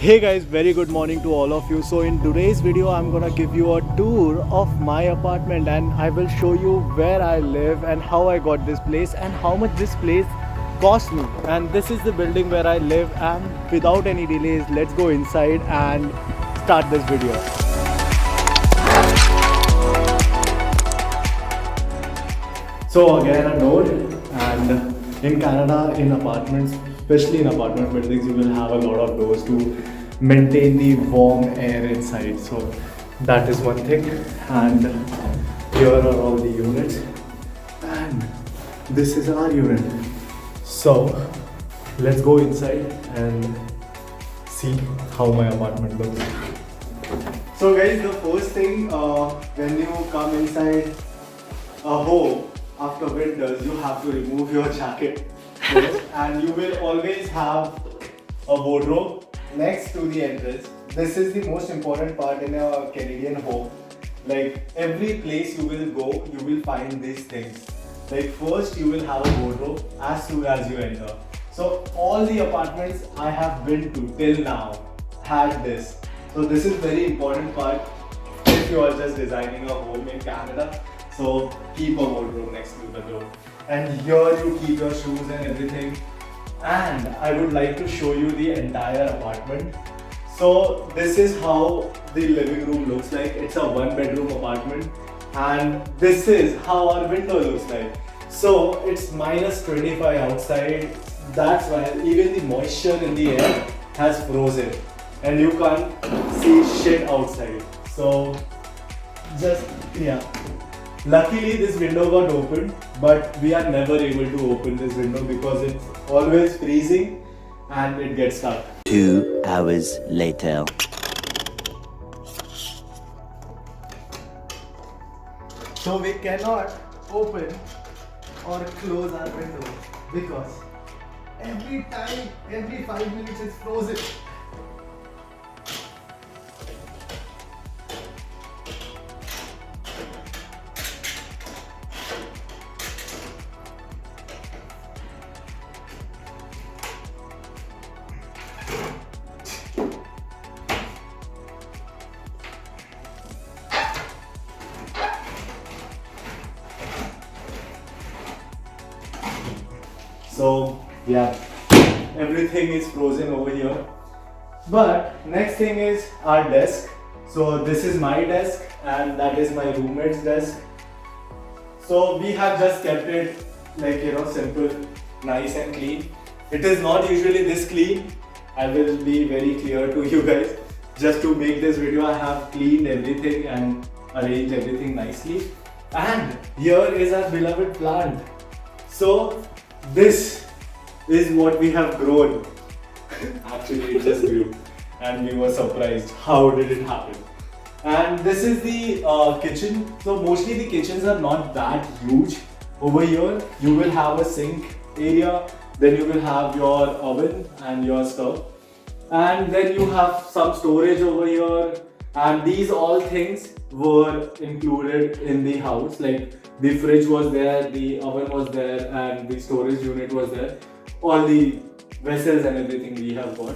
Hey guys, very good morning to all of you. So in today's video I'm gonna give you a tour of my apartment and I will show you where I live and how I got this place and how much this place cost me. And this is the building where I live, and without any delays let's go inside and start this video. So again a note, and in Canada, in apartments, especially in apartment buildings, you will have a lot of doors to maintain the warm air inside. So that is one thing. And here are all the units, and this is our unit. So let's go inside and see how my apartment looks. So guys, the first thing when you come inside a home after winters, you have to remove your jacket first, and you will always have a wardrobe next to the entrance. This is the most important part in a Canadian home. Like every place you will go, you will find these things. Like first you will have a wardrobe as soon as you enter. So all the apartments I have been to till now had this. So this is very important part if you are just designing a home in Canada. So keep a wardrobe next to the door, and here you keep your shoes and everything. And I would like to show you the entire apartment. So this is how the living room looks like. It's a one-bedroom apartment, and this is how our window looks like. So it's minus 25 outside. That's why even the moisture in the air has frozen, and you can't see shit outside. So just yeah. Luckily this window got opened, but we are never able to open this window because it's always freezing and it gets stuck. 2 hours later. So we cannot open or close our window because every time, every 5 minutes it's frozen. So yeah, everything is frozen over here. But next thing is our desk. So this is my desk and that is my roommate's desk. So we have just kept it like, simple, nice and clean. It is not usually this clean. I will be very clear to you guys. Just to make this video, I have cleaned everything and arranged everything nicely. And here is our beloved plant. So this is what we have grown. Actually it just grew and we were surprised how did it happen. And this is the kitchen. So mostly the kitchens are not that huge. Over here you will have a sink area, then you will have your oven and your stove, and then you have some storage over here. And these all things were included in the house. Like the fridge was there, the oven was there, and the storage unit was there. All the vessels and everything we have got.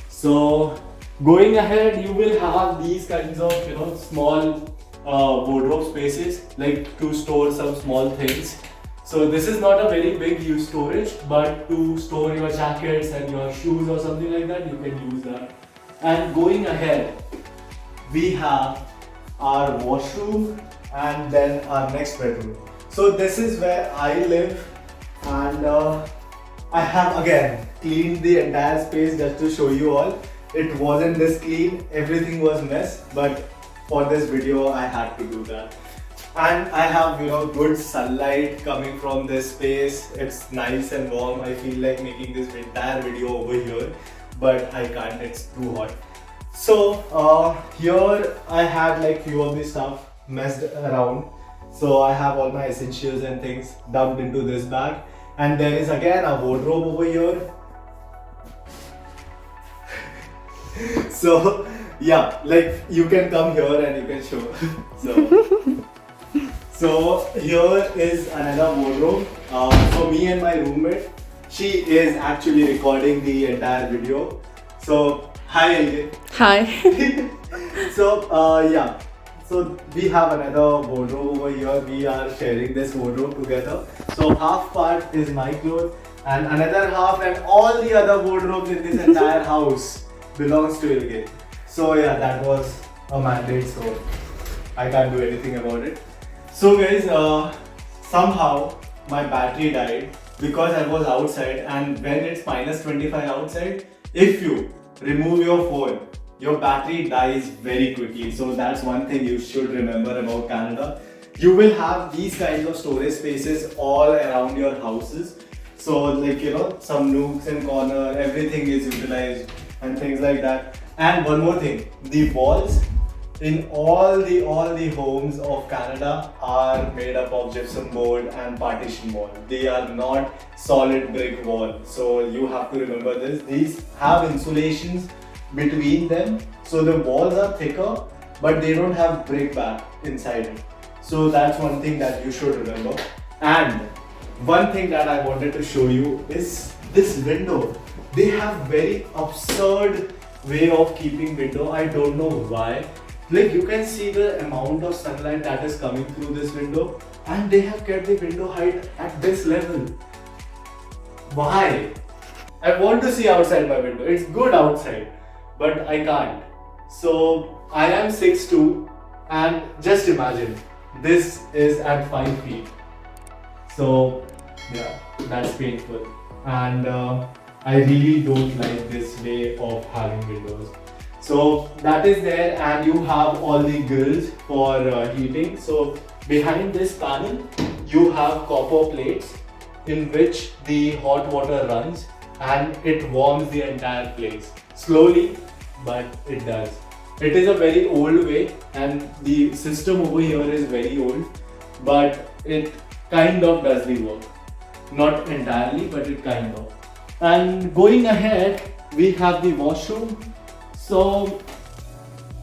So going ahead, you will have these kinds of small wardrobe spaces, like to store some small things. So this is not a very big use storage, but to store your jackets and your shoes or something like that, you can use that. And going ahead, we have our washroom and then our next bedroom. So this is where I live, and I have again cleaned the entire space just to show you all. It wasn't this clean, everything was mess, but for this video I had to do that. And I have good sunlight coming from this space. It's nice and warm. I feel like making this entire video over here, but I can't, it's too hot. So here I had like few of the stuff messed around. So I have all my essentials and things dumped into this bag. And there is again a wardrobe over here. So yeah, like you can come here and you can show. So here is another wardrobe for me and my roommate. She is actually recording the entire video. So Hi, LK. Hi. Yeah. So we have another wardrobe over here. We are sharing this wardrobe together. So half part is my clothes and another half and all the other wardrobes in this entire house belongs to Ilge. So yeah, that was a mandate, so I can't do anything about it. So guys, somehow my battery died because I was outside, and when it's minus 25 outside, if you remove your phone, your battery dies very quickly. So that's one thing you should remember about Canada. You will have these kinds of storage spaces all around your houses. So like some nooks and corner, everything is utilized and things like that. And one more thing, the walls in all the homes of Canada are made up of gypsum board and partition wall. They are not solid brick wall. So you have to remember this. These have insulations between them. So the walls are thicker, but they don't have brick back inside it. So that's one thing that you should remember. And one thing that I wanted to show you is this window. They have very absurd way of keeping window. I don't know why. Like you can see the amount of sunlight that is coming through this window, and they have kept the window height at this level. Why? I want to see outside my window. It's good outside, but I can't. So I am 6'2", and just imagine this is at 5 feet. So yeah, that's painful, and I really don't like this way of having windows. So that is there, and you have all the grills for heating. So behind this panel, you have copper plates in which the hot water runs and it warms the entire place. Slowly, but it does. It is a very old way, and the system over here is very old, but it kind of does the work. Not entirely, but it kind of. And going ahead, we have the washroom. So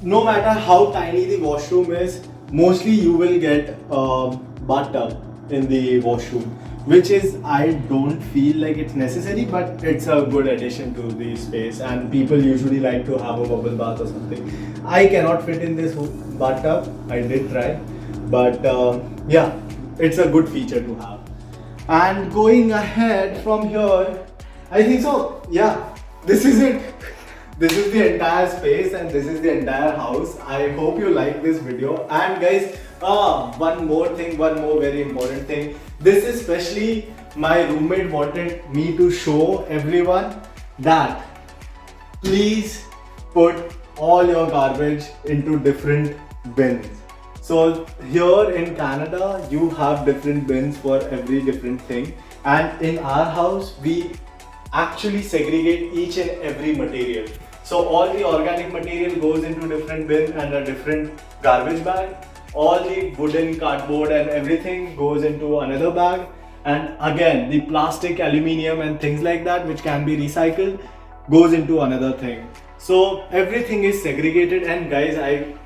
no matter how tiny the washroom is, mostly you will get a bathtub in the washroom, which is, I don't feel like it's necessary, but it's a good addition to the space, and people usually like to have a bubble bath or something. I cannot fit in this bathtub. I did try, but yeah, it's a good feature to have. And going ahead from here, I think so, yeah, this is it. This is the entire space and this is the entire house. I hope you like this video. And guys, one more very important thing. This is especially my roommate wanted me to show everyone that please put all your garbage into different bins. So here in Canada, you have different bins for every different thing. And in our house, we actually segregate each and every material. So all the organic material goes into different bin and a different garbage bag. All the wooden, cardboard and everything goes into another bag. And again, the plastic, aluminium and things like that which can be recycled goes into another thing. So everything is segregated, and guys, I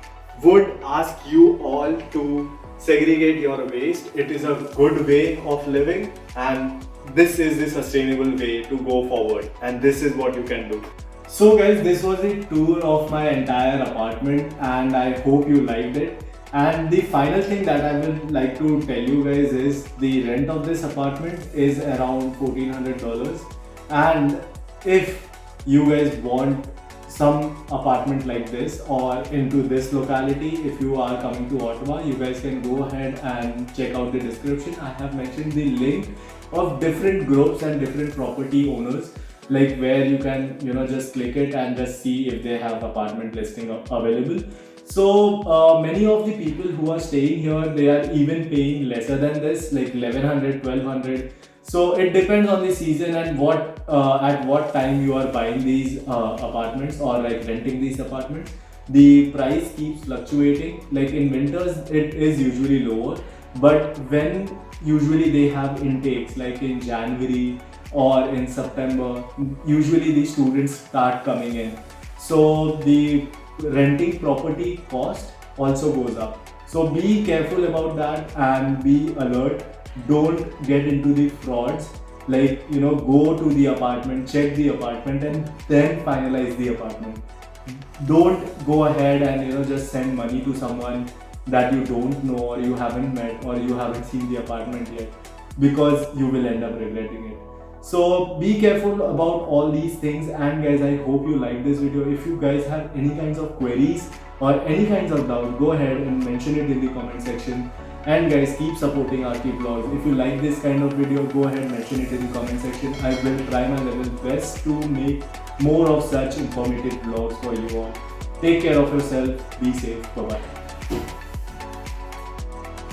would ask you all to segregate your waste. It is a good way of living, and this is the sustainable way to go forward, and this is what you can do. So guys, this was the tour of my entire apartment, and I hope you liked it. And the final thing that I would like to tell you guys is the rent of this apartment is around $1,400. And if you guys want some apartment like this or into this locality, if you are coming to Ottawa, you guys can go ahead and check out the description. I have mentioned the link of different groups and different property owners, like where you can just click it and just see if they have apartment listing available. So many of the people who are staying here, they are even paying lesser than this, like 1100, 1200. So it depends on the season and what at what time you are buying these apartments or like renting these apartments. The price keeps fluctuating. Like in winters, it is usually lower, but when usually they have intakes, like in January or in September, usually the students start coming in. So the renting property cost also goes up. So be careful about that and be alert. Don't get into the frauds. Like, you know, go to the apartment, check the apartment, and then finalize the apartment. Don't go ahead and, you know, just send money to someone that you don't know or you haven't met or you haven't seen the apartment yet, because you will end up regretting it. So be careful about all these things. And guys, I hope you like this video. If you guys have any kinds of queries or any kinds of doubt, go ahead and mention it in the comment section. And guys, keep supporting RK Vlogs. If you like this kind of video, go ahead and mention it in the comment section. I will try my level best to make more of such informative vlogs for you all. Take care of yourself. Be safe. Bye bye.